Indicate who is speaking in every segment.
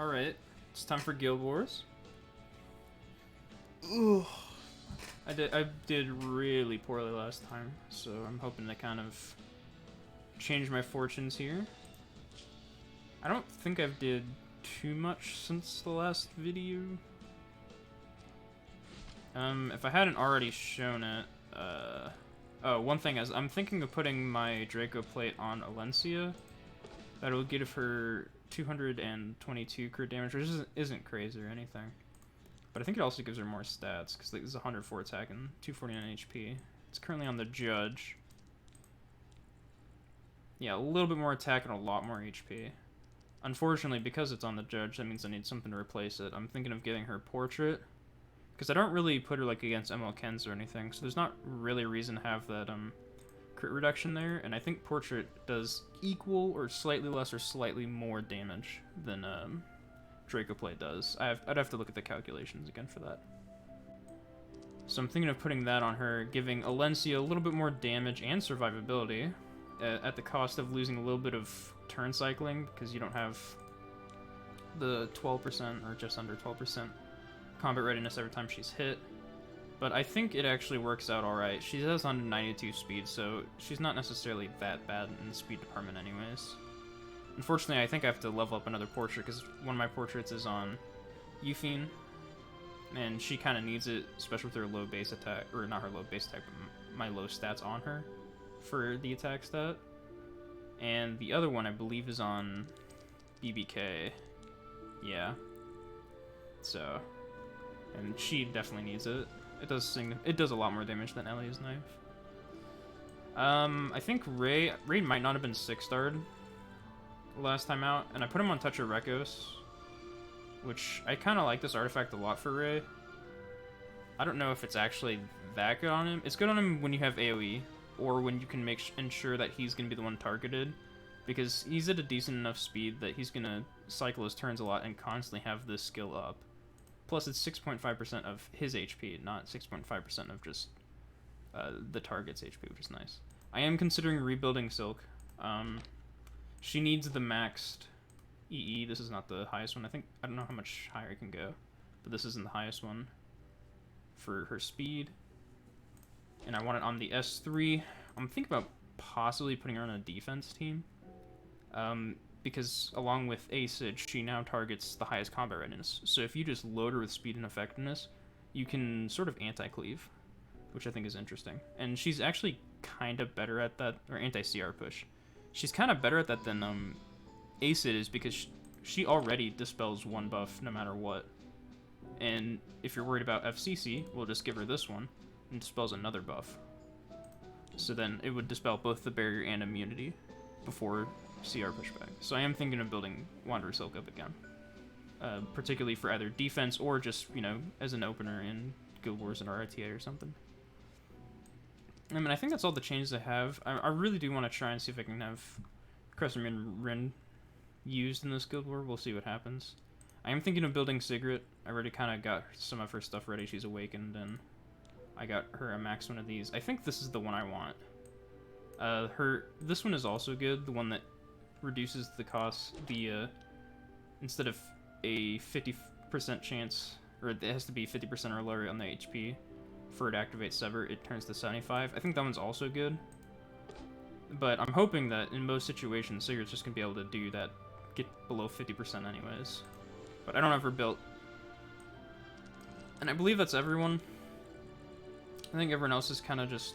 Speaker 1: Alright, it's time for Guild Wars. Ugh. I did really poorly last time, so I'm hoping to kind of change my fortunes here. I don't think I've did too much since the last video. If I hadn't already shown it, oh, one thing is, I'm thinking of putting my Draco plate on Alencia. That'll give her 222 crit damage, which isn't crazy or anything. But I think it also gives her more stats, because this is 104 attack and 249 HP. It's currently on the Judge. Yeah, a little bit more attack and a lot more HP. Unfortunately, because it's on the Judge, that means I need something to replace it. I'm thinking of giving her Portrait, because I don't really put her like against ML Kens or anything, so there's not really a reason to have that crit reduction there, and I think Portrait does equal or slightly less or slightly more damage than Draco Plate does. I'd have to look at the calculations again for that. So I'm thinking of putting that on her, giving Alencia a little bit more damage and survivability, at the cost of losing a little bit of turn cycling, because you don't have the 12% or just under 12% combat readiness every time she's hit. But I think it actually works out alright. She has 192 speed, so she's not necessarily that bad in the speed department anyways. Unfortunately, I think I have to level up another portrait, because one of my portraits is on Euphine, and she kind of needs it, especially with her low base attack, or not her low base attack, but my low stats on her for the attack stat. And the other one, I believe, is on BBK. Yeah. So, and she definitely needs it. It does a lot more damage than Ellie's knife. I think Ray might not have been 6-starred last time out, and I put him on Touch of Rekos, which I kind of like this artifact a lot for Ray. I don't know if it's actually that good on him. It's good on him when you have AoE, or when you can ensure that he's going to be the one targeted, because he's at a decent enough speed that he's going to cycle his turns a lot and constantly have this skill up. Plus, it's 6.5% of his HP, not 6.5% of just the target's HP, which is nice. I am considering rebuilding Silk. She needs the maxed EE. This is not the highest one. I don't know how much higher it can go, but this isn't the highest one for her speed. And I want it on the S3. I'm thinking about possibly putting her on a defense team. Because along with Acid, she now targets the highest combat readiness. So if you just load her with speed and effectiveness, you can sort of anti-cleave, which I think is interesting. And she's actually kind of better at that, or anti-CR push. She's kind of better at that than Acid is, because she already dispels one buff no matter what. And if you're worried about FCC, we'll just give her this one, and dispels another buff. So then it would dispel both the barrier and immunity before CR pushback. So I am thinking of building Wanderer Silk up again. Particularly for either defense or just, you know, as an opener in Guild Wars and RITA or something. I mean, I think that's all the changes I have. I really do want to try and see if I can have Crescent Rin used in this Guild War. We'll see what happens. I am thinking of building Sigrid. I already kind of got some of her stuff ready. She's awakened, and I got her a max one of these. I think this is the one I want. This one is also good, the one that reduces the cost, instead of a 50% chance, or it has to be 50% or lower on the HP for it to activate Sever, it turns to 75. I think that one's also good. But I'm hoping that in most situations, Sigurd's just going to be able to do that, get below 50% anyways. But I don't have her built. And I believe that's everyone. I think everyone else is kind of just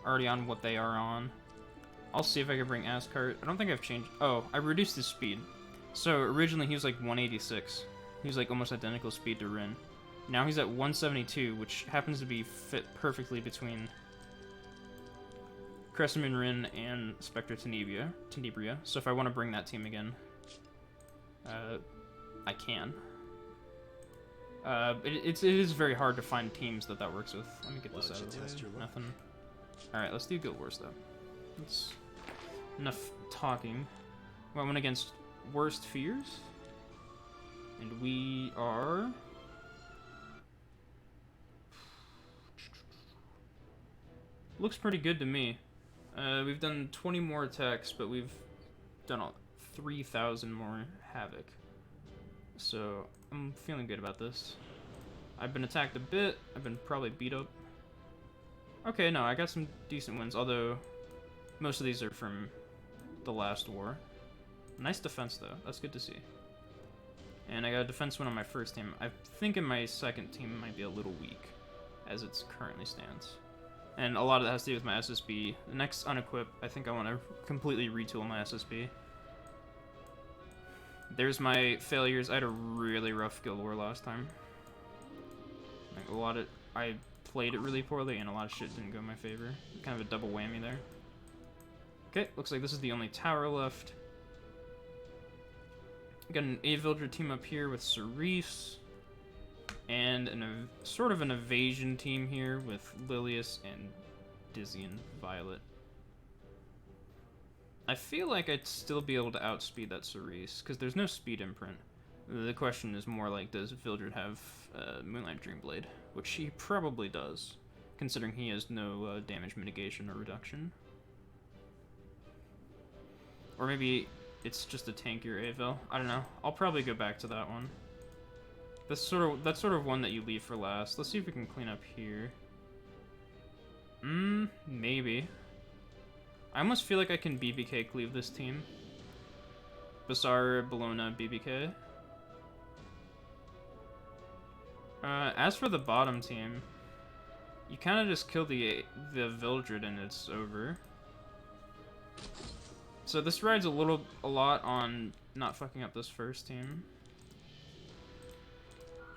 Speaker 1: already on what they are on. I'll see if I can bring Ascart. I don't think I've changed. Oh, I reduced his speed. So originally he was like 186. He was like almost identical speed to Rin. Now he's at 172, which happens to be fit perfectly between Crescent Moon Rin and Spectre Tenebria. So if I want to bring that team again, I can. It is very hard to find teams that works with. Let me get this out of the way. Nothing. Alright, let's do Guild Wars, though. That's enough talking. Well, I went against WorstFears. And we are... Looks pretty good to me. We've done 20 more attacks, but we've done 3,000 more Havoc. So I'm feeling good about this. I've been attacked a bit. I've been probably beat up. Okay, no, I got some decent wins, although most of these are from the last war. Nice defense, though. That's good to see. And I got a defense win on my first team. I think in my second team might be a little weak, as it currently stands. And a lot of that has to do with my SSB. The next unequip, I think I want to completely retool my SSB. There's my failures. I had a really rough guild war last time. Like I played it really poorly, and a lot of shit didn't go in my favor. Kind of a double whammy there. Okay, looks like this is the only tower left. Got an A-Villager team up here with Cerise, and sort of an evasion team here with Lilius and Dizzy and Violet. I feel like I'd still be able to outspeed that Cerise, because there's no speed imprint. The question is more like, does Vildred have Moonlight Dreamblade? Which he probably does, considering he has no damage mitigation or reduction. Or maybe it's just a tankier Avil. I don't know. I'll probably go back to that one. That's sort of one that you leave for last. Let's see if we can clean up here. Maybe. I almost feel like I can BBK cleave this team. Basara, Bologna, BBK. As for the bottom team, you kind of just kill the Vildred and it's over. So this rides a lot on not fucking up this first team.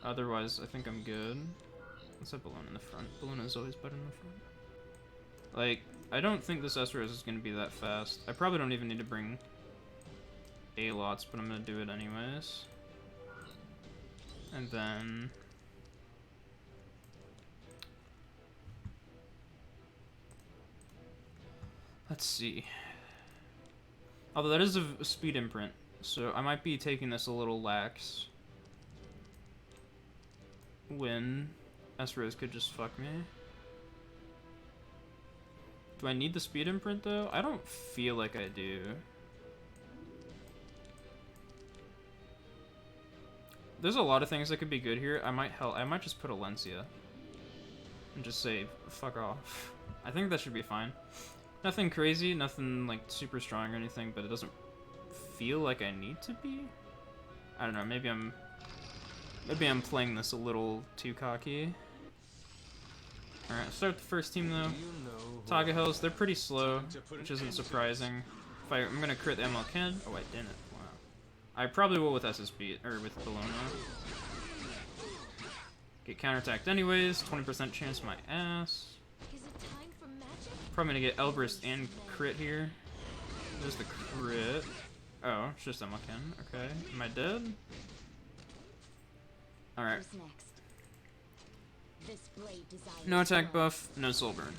Speaker 1: Otherwise, I think I'm good. Let's have Bologna in the front. Bologna is always better in the front. Like, I don't think this Esros is going to be that fast. I probably don't even need to bring A-lots, but I'm going to do it anyways. And then... let's see. Although that is a speed imprint, so I might be taking this a little lax. When Esros could just fuck me. Do I need the speed imprint though? I don't feel like I do. There's a lot of things that could be good here. I might just put Alencia and just say fuck off. I think that should be fine. Nothing crazy, nothing like super strong or anything, but it doesn't feel like I need to be. I don't know, maybe I'm playing this a little too cocky. Alright, start with the first team though. Taga Hills, they're pretty slow, which isn't surprising. I'm gonna crit the MLK. Oh, I didn't. Wow. I probably will with SSB, or with Bologna. Get counterattacked anyways, 20% chance my ass. Probably gonna get Elbrist and crit here. There's the crit. Oh, it's just MLK. Okay. Am I dead? Alright. No attack buff, no soul burn.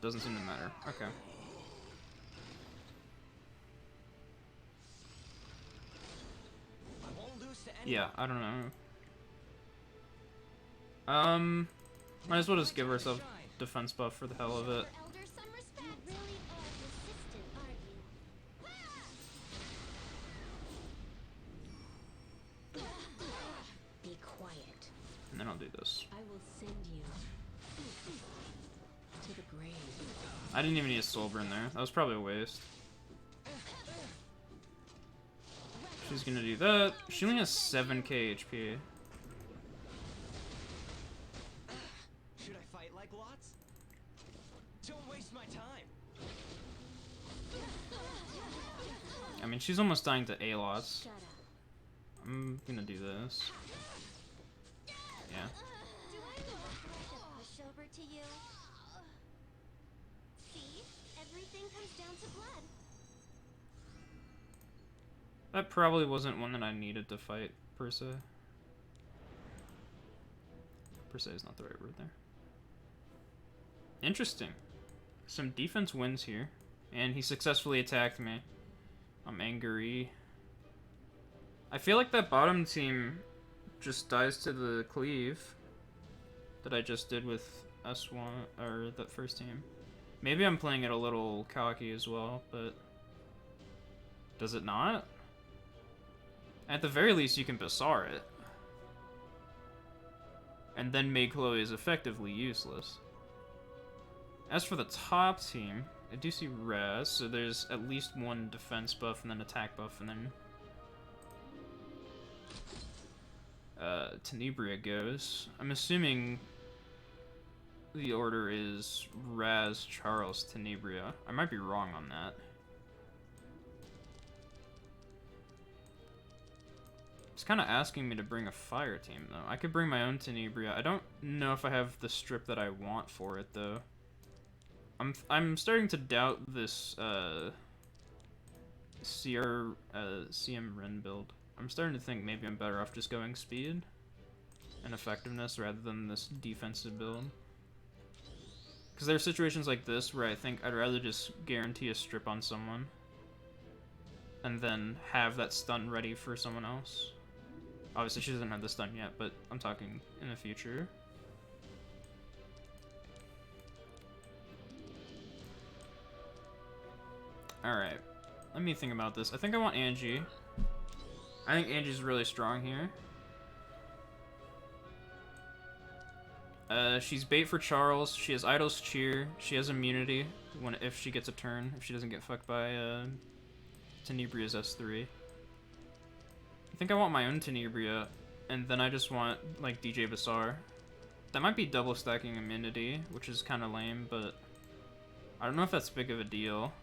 Speaker 1: Doesn't seem to matter. Okay. Yeah, I don't know. Might as well just give ourselves defense buff for the hell of it.
Speaker 2: Be quiet.
Speaker 1: And then I'll do this.
Speaker 2: I will send you to the grave.
Speaker 1: I didn't even need a soul burn there. That was probably a waste. She's gonna do that. She only has 7k HP.
Speaker 3: Should I fight like lots? Don't waste my time.
Speaker 1: I mean, she's almost dying to A-lots.
Speaker 2: Shut up.
Speaker 1: I'm gonna do this. Yeah.
Speaker 4: Do I look like a pushover to you? See? Everything comes down to blood.
Speaker 1: That probably wasn't one that I needed to fight, per se. Per se is not the right word there. Interesting. Some defense wins here. And he successfully attacked me. I'm angry. I feel like that bottom team just dies to the cleave that I just did with S1, or that first team. Maybe I'm playing it a little cocky as well, but does it not? At the very least, you can Bazaar it. And then make Chloe's effectively useless. As for the top team, I do see Raz, so there's at least one defense buff and then attack buff, and then Tenebria goes. I'm assuming the order is Raz, Charles, Tenebria. I might be wrong on that. It's kind of asking me to bring a fire team, though. I could bring my own Tenebria. I don't know if I have the strip that I want for it, though. I'm starting to doubt this CM Ren build. I'm starting to think maybe I'm better off just going speed and effectiveness rather than this defensive build. Because there are situations like this where I think I'd rather just guarantee a strip on someone and then have that stun ready for someone else. Obviously she doesn't have the stun yet, but I'm talking in the future. Alright, let me think about this. I think I want Angie. I think Angie's really strong here. She's bait for Charles. She has Idol's Cheer. She has immunity if she gets a turn, if she doesn't get fucked by Tenebria's S3. I think I want my own Tenebria, and then I just want, like, DJ Bazaar. That might be double stacking immunity, which is kind of lame, but I don't know if that's big of a deal.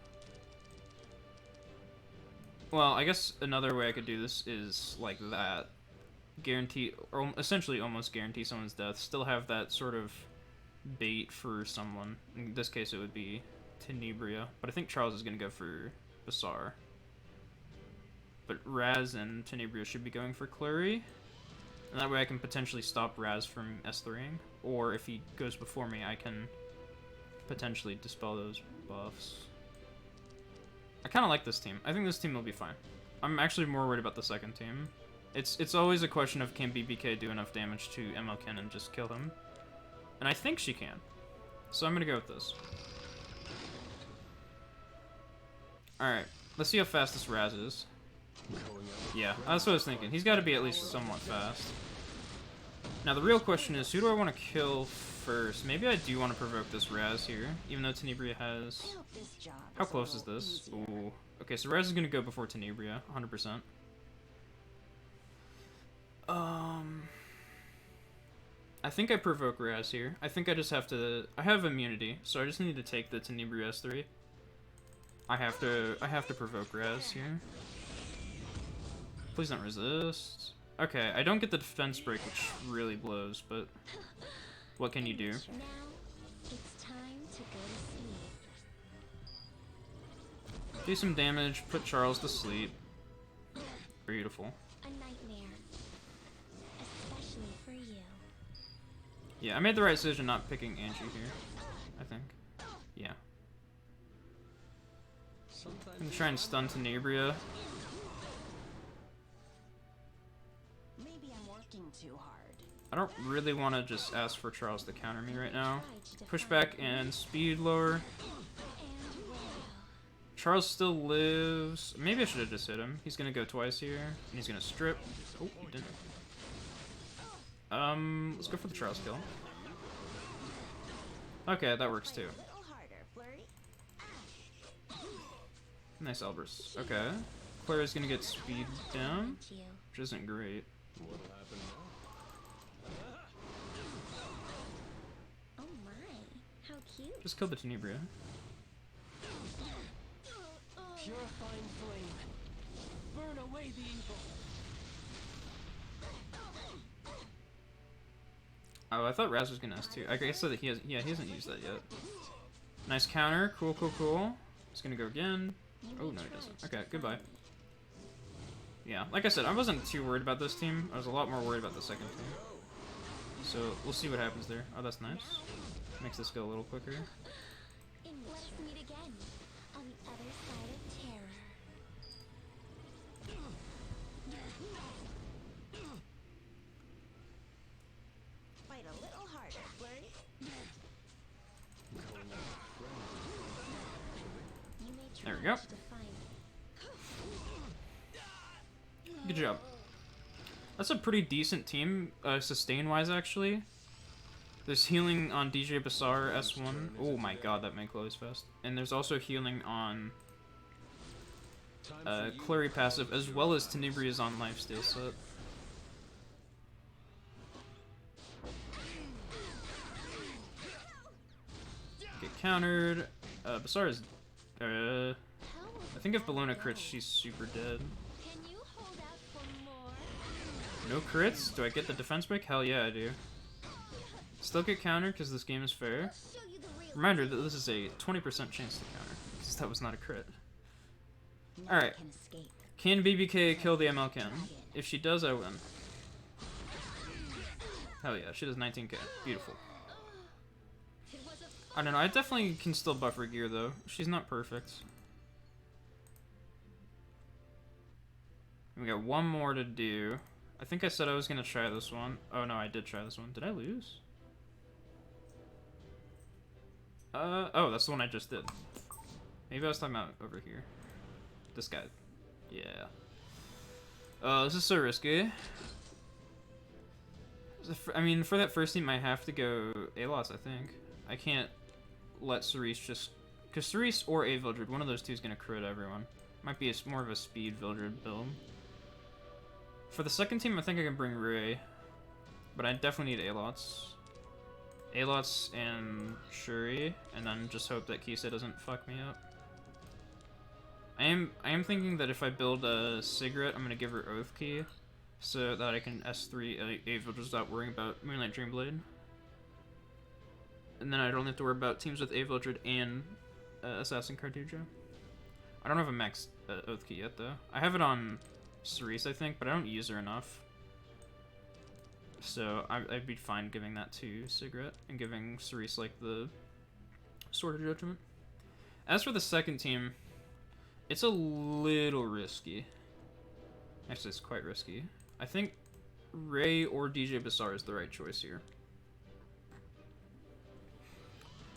Speaker 1: Well, I guess another way I could do this is like that. Guarantee, or essentially almost guarantee someone's death. Still have that sort of bait for someone. In this case, it would be Tenebria. But I think Charles is going to go for Bazaar. But Raz and Tenebria should be going for Clary. And that way I can potentially stop Raz from S3ing. Or if he goes before me, I can potentially dispel those buffs. I kind of like this team. I think this team will be fine. I'm actually more worried about the second team. It's always a question of can BBK do enough damage to MLK and just kill him. And I think she can. So I'm going to go with this. Alright, let's see how fast this Raz is. Yeah, that's what I was thinking. He's got to be at least somewhat fast. Now the real question is, who do I want to kill first? Maybe I do want to provoke this Raz here, even though Tenebria has... How close is this? Ooh. Okay, so Raz is going to go before Tenebria, 100%. I think I provoke Raz here. I think I just have to... I have immunity, so I just need to take the Tenebria S3. I have to provoke Raz here. Please don't resist. Okay, I don't get the defense break, which really blows, but what can you do?
Speaker 4: Now, it's time to go to sleep.
Speaker 1: Do some damage, put Charles to sleep. Beautiful.
Speaker 4: A nightmare. Especially for you.
Speaker 1: Yeah, I made the right decision not picking Angie here, I think. Yeah. I'm gonna try and stun Tenebria.
Speaker 2: Maybe I'm working too hard.
Speaker 1: I don't really want to just ask for Charles to counter me right now. Pushback and speed lower. Charles still lives. Maybe I should have just hit him. He's gonna go twice here, and he's gonna strip. Oh, he didn't. Let's go for the Charles kill. Okay, that works too. Nice Elbrus. Okay. Clara's gonna get speed down, which isn't great.
Speaker 4: Oh my, how cute.
Speaker 1: Just kill the Tenebria.
Speaker 3: Purifying flame. Burn away the evil.
Speaker 1: Oh, I thought Raz was gonna S2. I guess that he has. Yeah, he hasn't used that yet. Nice counter. Cool, cool, cool. He's gonna go again. Oh no, he doesn't. Okay, goodbye. Yeah, like I said, I wasn't too worried about this team. I was a lot more worried about the second team. So we'll see what happens there. Oh, that's nice. Makes this go a little quicker.
Speaker 4: Let us meet again on the other side of terror.
Speaker 2: Fight a little harder, Flurry.
Speaker 4: You may try
Speaker 1: There we go.
Speaker 4: to find
Speaker 1: Good job. That's a pretty decent team, sustain-wise, actually. There's healing on DJ Bassar, S1. Oh my god, that man close fast. And there's also healing on Clary passive, as well as Tenebria's on lifesteal set. Get countered. Bassar is... I think if Bellona crits, she's super dead.
Speaker 4: Can you hold out for more?
Speaker 1: No crits? Do I get the defense break? Hell yeah, I do. Still get countered because this game is fair.
Speaker 4: Show you the real
Speaker 1: Reminder that this is a 20% chance to counter, since that was not a crit.
Speaker 2: Now I
Speaker 1: Alright.
Speaker 2: can escape.
Speaker 1: Can BBK kill the MLCan? If she does, I win. Hell yeah, she does 19k. Beautiful.
Speaker 4: It was a
Speaker 1: I don't know, I definitely can still buff her gear though. She's not perfect. We got one more to do. I think I said I was gonna try this one. Oh no, I did try this one. Did I lose? Oh, that's the one I just did. Maybe I was talking about over here. This guy. Yeah. This is so risky. I mean, for that first team, I have to go Alots, I think. I can't let Cerise just... Because Cerise or a Vildred, one of those two is going to crit everyone. Might be more of a speed Vildred build. For the second team, I think I can bring Ray. But I definitely need Alots. Alots and Shuri, and then just hope that Kisa doesn't fuck me up. I am thinking that if I build a Cigarette, I'm gonna give her Oath Key, so that I can S3 Ava just without worrying about Moonlight Dreamblade. And then I don't have to worry about teams with Avildred and Assassin Cartujo. I don't have a max Oath Key yet though. I have it on Cerise, I think, but I don't use her enough. So I'd be fine giving that to Cigarette and giving Cerise like the Sword of Judgment. As for the second team, it's a little risky. Actually, it's quite risky. I think Ray or DJ Bassar is the right choice here.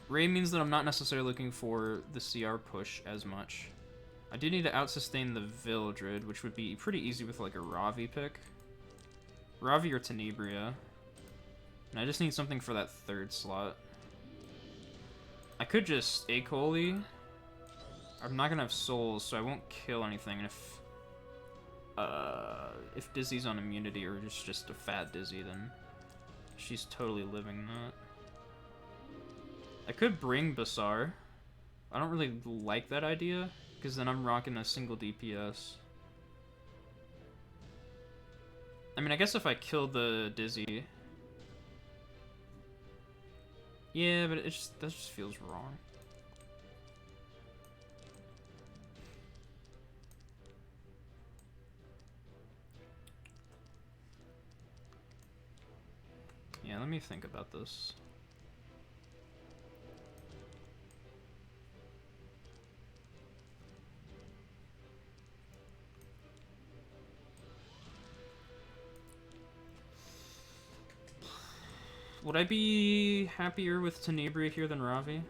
Speaker 1: Ray means that I'm not necessarily looking for the CR push as much. I do need to out-sustain the Vildred, which would be pretty easy with like a Ravi pick. Ravi or Tenebria. And I just need something for that third slot. I could just Acoli. I'm not gonna have souls, so I won't kill anything. And if Dizzy's on immunity or just a fat Dizzy, then she's totally living that. I could bring Bassar. I don't really like that idea, because then I'm rocking a single DPS. I mean, I guess if I kill the Dizzy... Yeah, but that just feels wrong. Yeah, let me think about this. Would I be happier with Tenebria here than Ravi?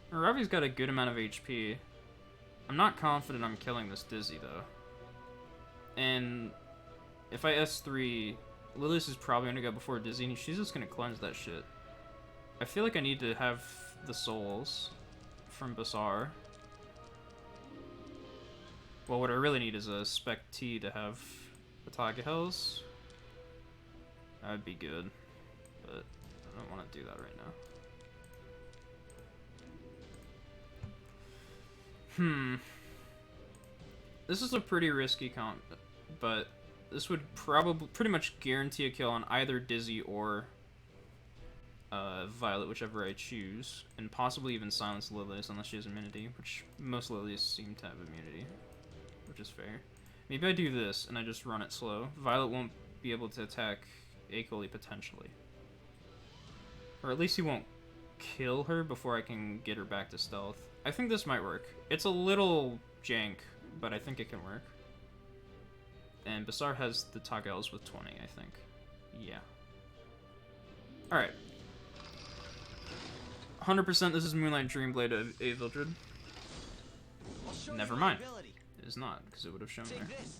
Speaker 1: Ravi's got a good amount of HP. I'm not confident I'm killing this Dizzy, though. And if I S3, Lilius is probably going to go before Dizzy, and she's just going to cleanse that shit. I feel like I need to have the souls from Bassar. Well, what I really need is a Spec T to have Ataka Hells. That would be good, but I don't want to do that right now. This is a pretty risky comp, but this would probably pretty much guarantee a kill on either Dizzy or Violet, whichever I choose, and possibly even silence Lilius unless she has immunity, which most Lilius seem to have immunity, which is fair. Maybe I do this and I just run it slow. Violet won't be able to attack Acoli potentially. Or at least he won't kill her before I can get her back to stealth. I think this might work. It's a little jank, but I think it can work. And Bassar has the Tagals with 20, I think. Yeah. Alright. 100% this is Moonlight Dreamblade of Avildred. Never mind. It is not, because it would have shown there.
Speaker 3: Take this.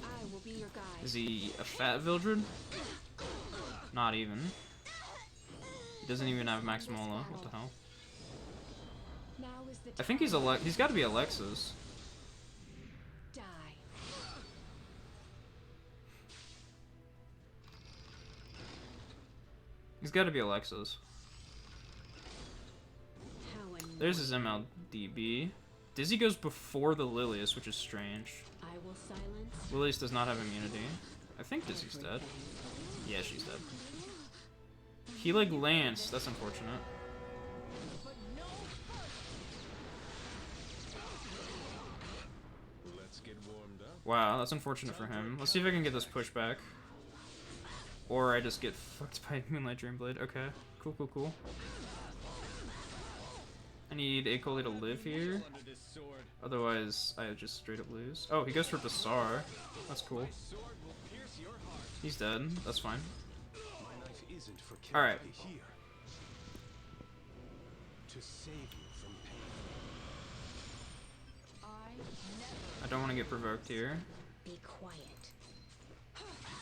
Speaker 2: I will be your guide.
Speaker 1: Is he a fat Vildred? Not even. He doesn't even have Max Mola. What the hell?
Speaker 2: Now is the
Speaker 1: I think he's he's got to be Alexis.
Speaker 2: die.
Speaker 1: He's got to be Alexis.
Speaker 2: How annoying.
Speaker 1: There's his MLDB. Dizzy goes before the Lilius, which is strange.
Speaker 2: I will silence
Speaker 1: Lilius does not have immunity. I think Dizzy's dead. Yeah, she's dead. He like Lance. That's unfortunate.
Speaker 5: Let's get warmed up.
Speaker 1: Wow, that's unfortunate for him. Let's see if I can get this pushback. Or I just get fucked by Moonlight Dreamblade. Okay, cool, cool, cool. I need Akoli to live here.
Speaker 5: Under this sword.
Speaker 1: Otherwise, I just straight up lose. Oh, he goes for Basar. That's cool.
Speaker 5: Sword will pierce your heart.
Speaker 1: He's dead. That's fine.
Speaker 5: My knife isn't for killing.
Speaker 1: Alright.
Speaker 5: Here. To save you from pain.
Speaker 1: I don't want to get provoked here.
Speaker 2: be quiet.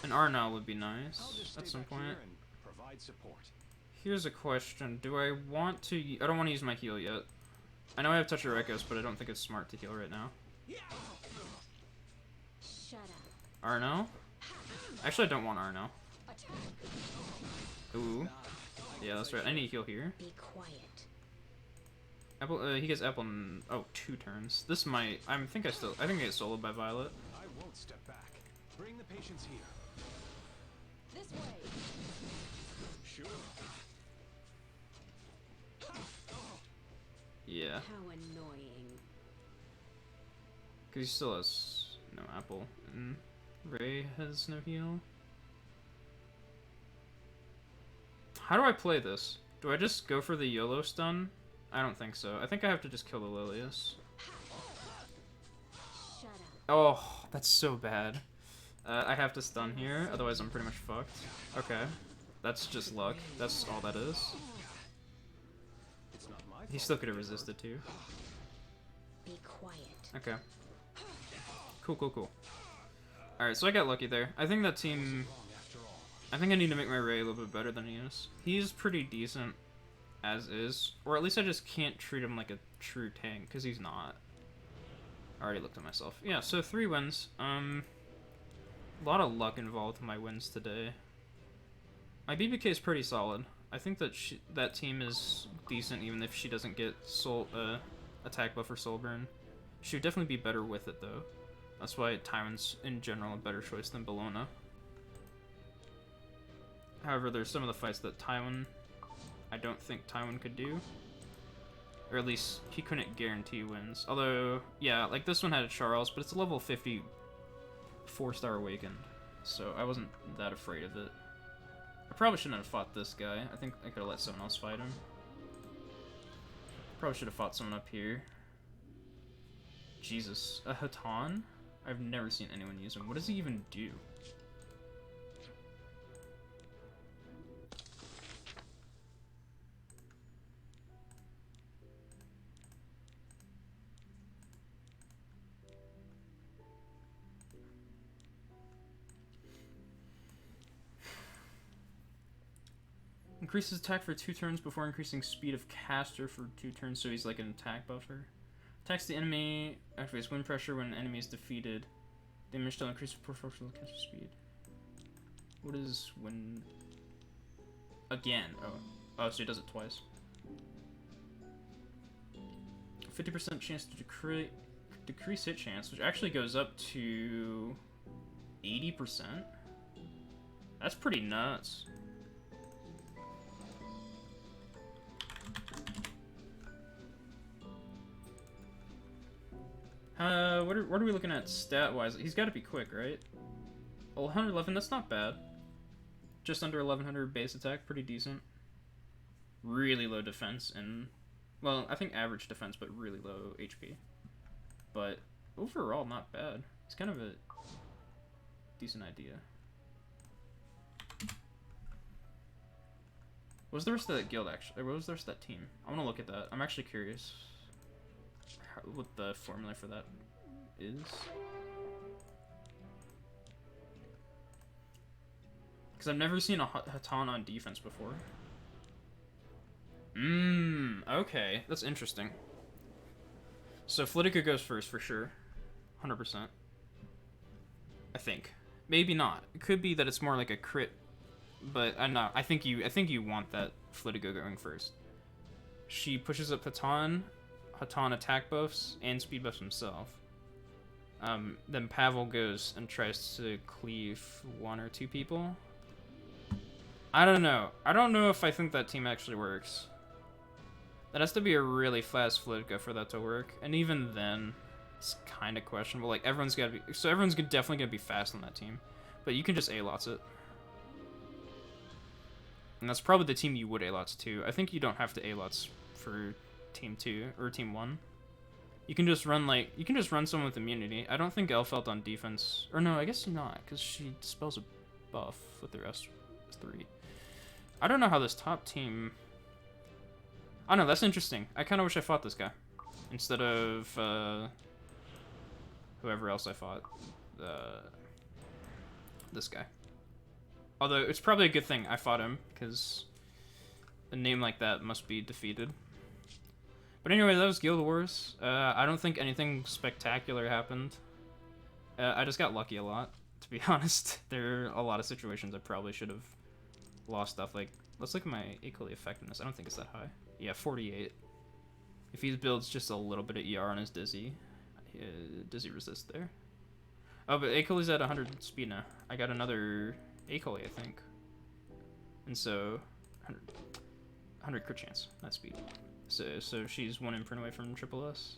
Speaker 1: An Arnal would be
Speaker 5: I'll
Speaker 1: nice
Speaker 5: just
Speaker 1: at
Speaker 5: stay
Speaker 1: some
Speaker 5: back
Speaker 1: point.
Speaker 5: here and provide support.
Speaker 1: Here's a question. Do I want to... I don't want to use my heal yet. I know I have Touch of Echoes, but I don't think it's smart to heal right now.
Speaker 2: Shut up.
Speaker 1: Arno? Actually, I don't want Arno. Ooh. Yeah, that's right. I need to heal here.
Speaker 2: Be quiet.
Speaker 1: Apple, he gets Apple in... Oh, 2 turns. This might... I think I get soloed by Violet.
Speaker 5: I won't step back. Bring the patients here.
Speaker 2: This way.
Speaker 5: Sure.
Speaker 1: Yeah.
Speaker 2: How annoying.
Speaker 1: Because he still has no Apple. And Ray has no heal. How do I play this? Do I just go for the YOLO stun? I don't think so. I think I have to just kill the Lilius.
Speaker 2: Shut up.
Speaker 1: Oh, that's so bad. I have to stun here, otherwise I'm pretty much fucked. Okay. That's just luck. That's all that is.
Speaker 5: It's not my
Speaker 1: He
Speaker 5: fault.
Speaker 1: still could have resisted too.
Speaker 2: Be quiet.
Speaker 1: Okay. Cool, cool, cool. Alright, so I got lucky there. I think that team...
Speaker 5: After all.
Speaker 1: I think I need to make my Ray a little bit better than he is. He's pretty decent as is. Or at least I just can't treat him like a true tank, because he's not. I already looked at myself. Yeah, so 3 wins. A lot of luck involved in my wins today. My BBK is pretty solid. I think that that team is decent even if she doesn't get attack buff or soul burn. She would definitely be better with it though. That's why Tywin's in general a better choice than Bellona. However, there's some of the fights that I don't think Tywin could do. Or at least he couldn't guarantee wins. Although, yeah, like this one had a Charles, but it's a level 50 4-star awakened. So I wasn't that afraid of it. I probably shouldn't have fought this guy. I think I could have let someone else fight him. Probably should have fought someone up here. Jesus. A Hatan? I've never seen anyone use him. What does he even do? Increases attack for 2 turns before increasing speed of caster for 2 turns, so he's like an attack buffer. Attacks the enemy, activates wind pressure when an enemy is defeated. Damage still increases proportional to caster speed. What is wind? Again. Oh, so he does it twice. 50% chance to decrease hit chance, which actually goes up to 80%. That's pretty nuts. What are we looking at stat-wise? He's got to be quick, right? 111, that's not bad. Just under 1100 base attack, pretty decent. Really low defense and, well, I think average defense, but really low HP. But overall, not bad. It's kind of a decent idea. What was the rest of that guild, actually? Or what was the rest of that team? I want to look at that. I'm actually curious. what the formula for that is. Because I've never seen a Hatan on defense before. Okay. That's interesting. So Flitica goes first for sure. 100%. I think. Maybe not. It could be that it's more like a crit, but I'm not. I think you want that Flitica going first. She pushes up Hatan. Hatan attack buffs and speed buffs himself. Then Pavel goes and tries to cleave 1 or 2 people. I don't know. I don't know if I think that team actually works. That has to be a really fast Flitica for that to work, and even then, it's kind of questionable. Like, everyone's gotta be... So everyone's definitely gonna be fast on that team. But you can just A-Lots it. And that's probably the team you would A-Lots to. I think you don't have to A-Lots for Team 2, or Team 1. You can just run, like... You can just run someone with immunity. I don't think Elfelt on defense... Or no, I guess not, because she dispels a buff with her S3. I don't know how this top team... I don't know, that's interesting. I kind of wish I fought this guy. Instead of, whoever else I fought. This guy. Although, it's probably a good thing I fought him, because a name like that must be defeated. But anyway, that was Guild Wars. I don't think anything spectacular happened. I just got lucky a lot, to be honest. There are a lot of situations I probably should have lost stuff. Like, let's look at my equally effectiveness. I don't think it's that high. Yeah, 48. If he builds just a little bit of ER on his Dizzy, Dizzy resist there. Oh, but Akoli's at 100 speed now. I got another Akoli, I think. And so, 100 crit chance, not speed. So she's 1 imprint away from Triple S.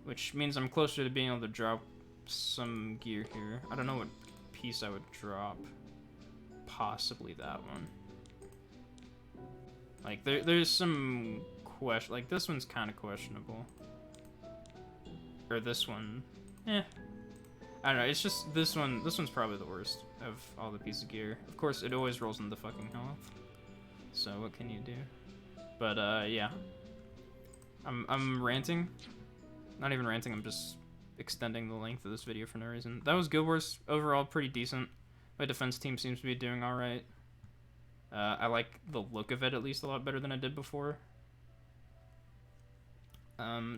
Speaker 1: Which means I'm closer to being able to drop some gear here. I don't know what piece I would drop. Possibly that one. Like, there's some question. Like, this one's kind of questionable. Or this one. I don't know, it's just this one. This one's probably the worst of all the pieces of gear. Of course, it always rolls into fucking health. So, what can you do? But, yeah. I'm ranting. Not even ranting, I'm just extending the length of this video for no reason. That was Guild Wars. Overall, pretty decent. My defense team seems to be doing alright. I like the look of it at least a lot better than I did before.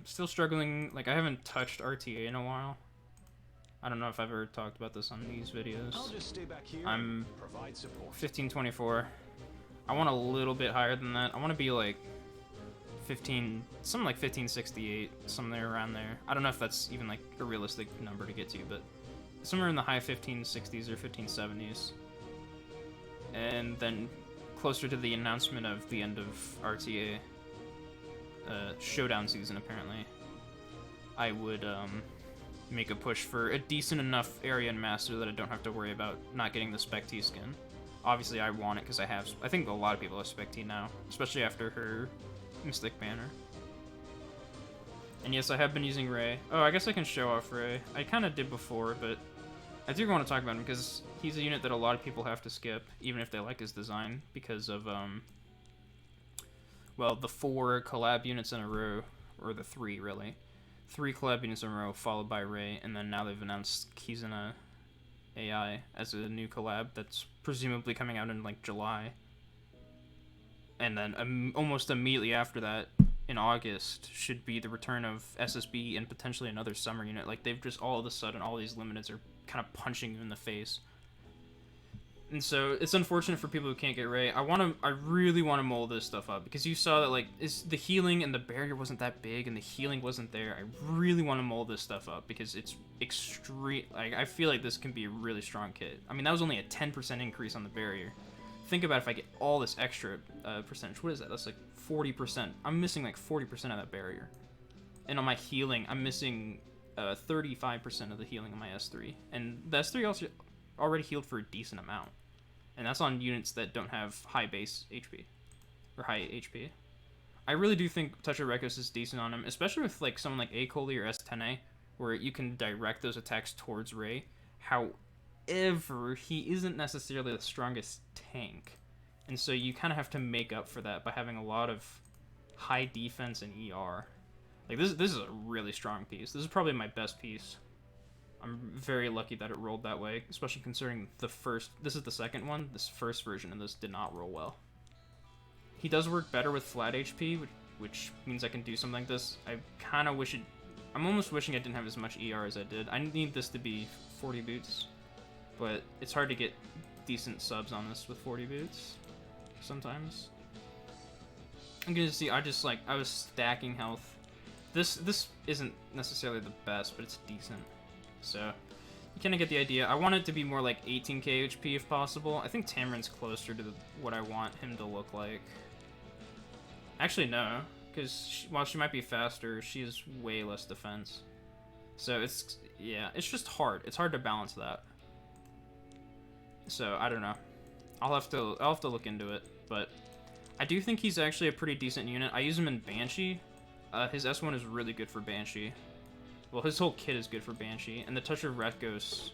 Speaker 1: Still struggling, like I haven't touched RTA in a while. I don't know if I've ever talked about this on these videos.
Speaker 5: I'll just stay back here.
Speaker 1: I'm
Speaker 5: Provide support.
Speaker 1: 1524. I want a little bit higher than that. I want to be like 15, something like 1568, somewhere around there. I don't know if that's even like a realistic number to get to, but somewhere in the high 1560s or 1570s. And then closer to the announcement of the end of RTA showdown season, apparently, I would make a push for a decent enough area and master that I don't have to worry about not getting the Spec T skin. Obviously, I want it because I think a lot of people have Spec T now, especially after her Mystic banner. And yes, I have been using Ray. Oh, I guess I can show off Ray. I kind of did before, but I do want to talk about him because he's a unit that a lot of people have to skip, even if they like his design, because of, well, the 4 collab units in a row, or the 3, really. 3 collab units in a row, followed by Ray, and then now they've announced Kizuna AI as a new collab that's presumably coming out in, like, July. And then almost immediately after that, in August, should be the return of SSB and potentially another summer unit. Like, they've just all of a sudden, all these limiteds are kind of punching you in the face. And so it's unfortunate for people who can't get Ray. I really want to mold this stuff up because you saw that like the healing and the barrier wasn't that big and the healing wasn't there. I really want to mold this stuff up because it's extreme. Like I feel like this can be a really strong kit. I mean that was only a 10% increase on the barrier. Think about if I get all this extra percentage. What is that? That's like 40%. I'm missing like 40% of that barrier. And on my healing, I'm missing 35% of the healing on my S3. And the S3 also already healed for a decent amount. And that's on units that don't have high base HP. Or high HP. I really do think Touch of Rekos is decent on him, especially with like someone like Akoli or S10A, where you can direct those attacks towards Ray. However, he isn't necessarily the strongest tank. And so you kind of have to make up for that by having a lot of high defense and ER. Like, this is a really strong piece. This is probably my best piece. I'm very lucky that it rolled that way, especially considering this is the second one. This first version of this did not roll well. He does work better with flat HP, which means I can do something like this. I'm almost wishing I didn't have as much ER as I did. I need this to be 40 boots, but it's hard to get decent subs on this with 40 boots sometimes. I'm gonna see, I was stacking health. This isn't necessarily the best, but it's decent. So, you kind of get the idea. I want it to be more like 18k HP if possible. I think Tamarin's closer to what I want him to look like. Actually, no, because while she might be faster, she has way less defense. So it's just hard. It's hard to balance that. So I don't know. I'll have to look into it, but I do think he's actually a pretty decent unit. I use him in Banshee. His S1 is really good for Banshee. Well, his whole kit is good for Banshee, and the Touch of Rekos.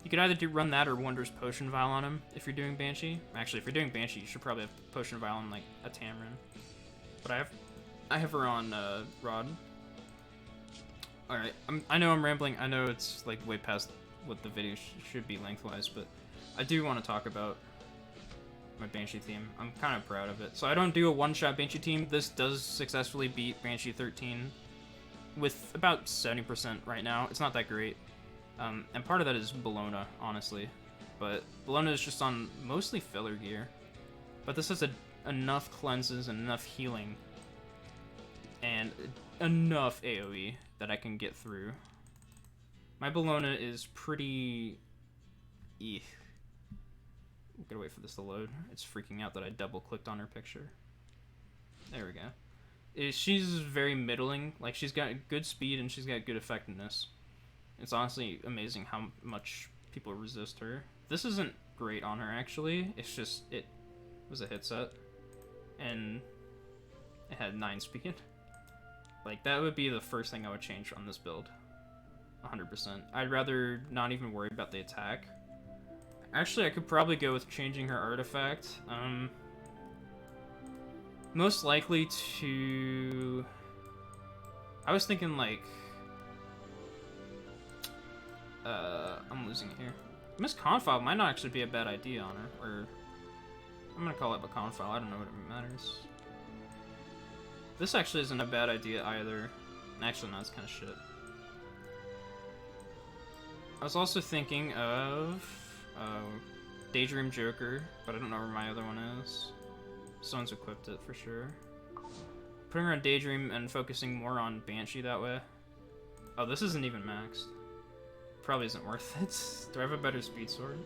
Speaker 1: You could either run that or Wondrous Potion Vial on him if you're doing Banshee. Actually, if you're doing Banshee, you should probably have Potion Vial on like a Tamarin. But I have her on Rod. All right, I know I'm rambling. I know it's like way past what the video should be lengthwise, but I do want to talk about my Banshee theme. I'm kind of proud of it. So I don't do a one-shot Banshee team. This does successfully beat Banshee 13 with about 70% right now. It's not that great. And part of that is Bologna, honestly. But Bologna is just on mostly filler gear. But this has enough cleanses and enough healing and enough AoE that I can get through. My Bologna is pretty... Eek. Gotta wait for this to load. It's freaking out that I double-clicked on her picture. There we go. She's very middling. Like, she's got good speed and she's got good effectiveness. It's honestly amazing how much people resist her. This isn't great on her, actually. It's just, it was a hit set. And it had 9 speed. Like, that would be the first thing I would change on this build. 100%. I'd rather not even worry about the attack. Actually, I could probably go with changing her artifact. Most likely to... I was thinking, like... I'm losing it here. Miss Confile might not actually be a bad idea on her, or... I'm gonna call it a Confile, I don't know what it matters. This actually isn't a bad idea either. Actually, no, it's kind of shit. I was also thinking of... Daydream Joker, but I don't know where my other one is. Someone's equipped it for sure. Putting her on Daydream and focusing more on Banshee that way. Oh, this isn't even maxed. Probably isn't worth it. Do I have a better speed sword?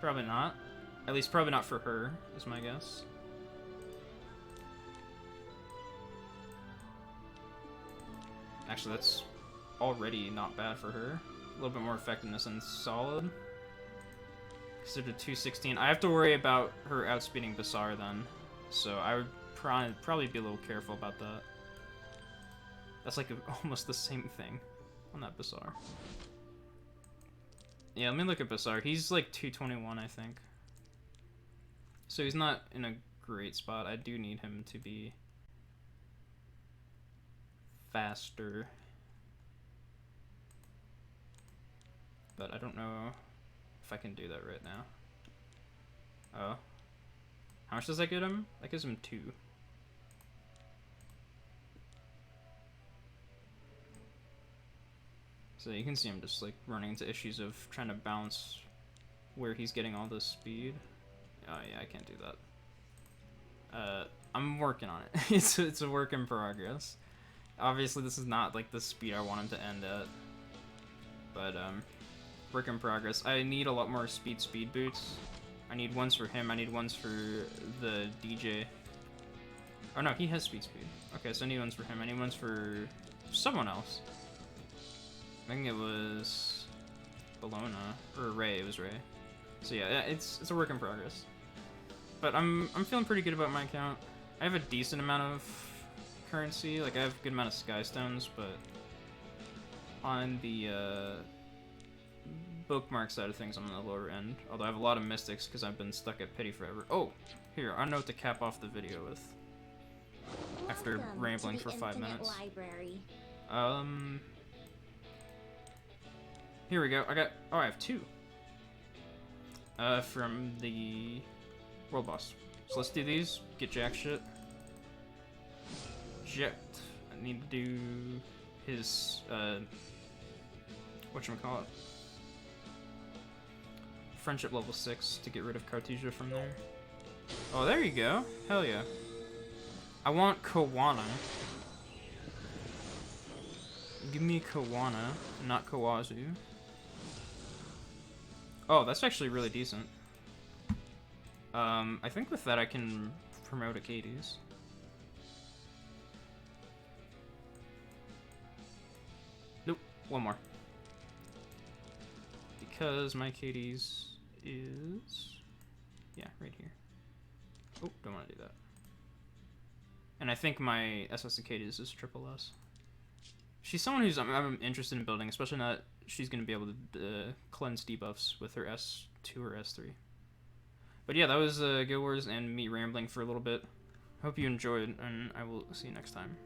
Speaker 1: Probably not. At least probably not for her, is my guess. Actually, that's already not bad for her. A little bit more effectiveness and solid. Considered 216. I have to worry about her outspeeding Basar then, so I would probably be a little careful about that. That's like almost the same thing on that Basar. Yeah, let me look at Basar. He's like 221, I think. So he's not in a great spot. I do need him to be faster. But I don't know if I can do that right now. Oh. How much does that get him? That gives him 2. So you can see him just like running into issues of trying to balance where he's getting all this speed. Oh yeah, I can't do that. I'm working on it. it's a work in progress. Obviously this is not like the speed I want him to end at. But work in progress. I need a lot more speed boots. I need ones for him. I need ones for the DJ. Oh no, he has speed. Okay, so I need ones for him. I need ones for someone else. I think it was Bologna or Ray. It was Ray. So yeah, it's a work in progress. But I'm feeling pretty good about my account. I have a decent amount of currency. Like I have a good amount of sky stones, but on the bookmark side of things, I'm on the lower end. Although I have a lot of mystics because I've been stuck at pity forever. Oh, here, I know what to cap off the video with. after
Speaker 4: Welcome
Speaker 1: rambling
Speaker 4: to the
Speaker 1: for 5
Speaker 4: Infinite
Speaker 1: minutes.
Speaker 4: Library.
Speaker 1: Here we go. I have 2. From the world boss. So let's do these. Get jack shit. Jet. I need to do his, whatchamacallit? Friendship level 6 to get rid of Cartesia from there. Oh, there you go. Hell yeah. I want Kawana. Give me Kawana, not Kawazu. Oh, that's actually really decent. I think with that I can promote Acades. Nope, one more. Because my Acades is... yeah, right here. Oh, don't want to do that. And I think my SS Acades is triple S. She's someone who's I'm interested in building, especially now that she's going to be able to cleanse debuffs with her S2 or S3. But yeah, that was Guild Wars and me rambling for a little bit. Hope you enjoyed, and I will see you next time.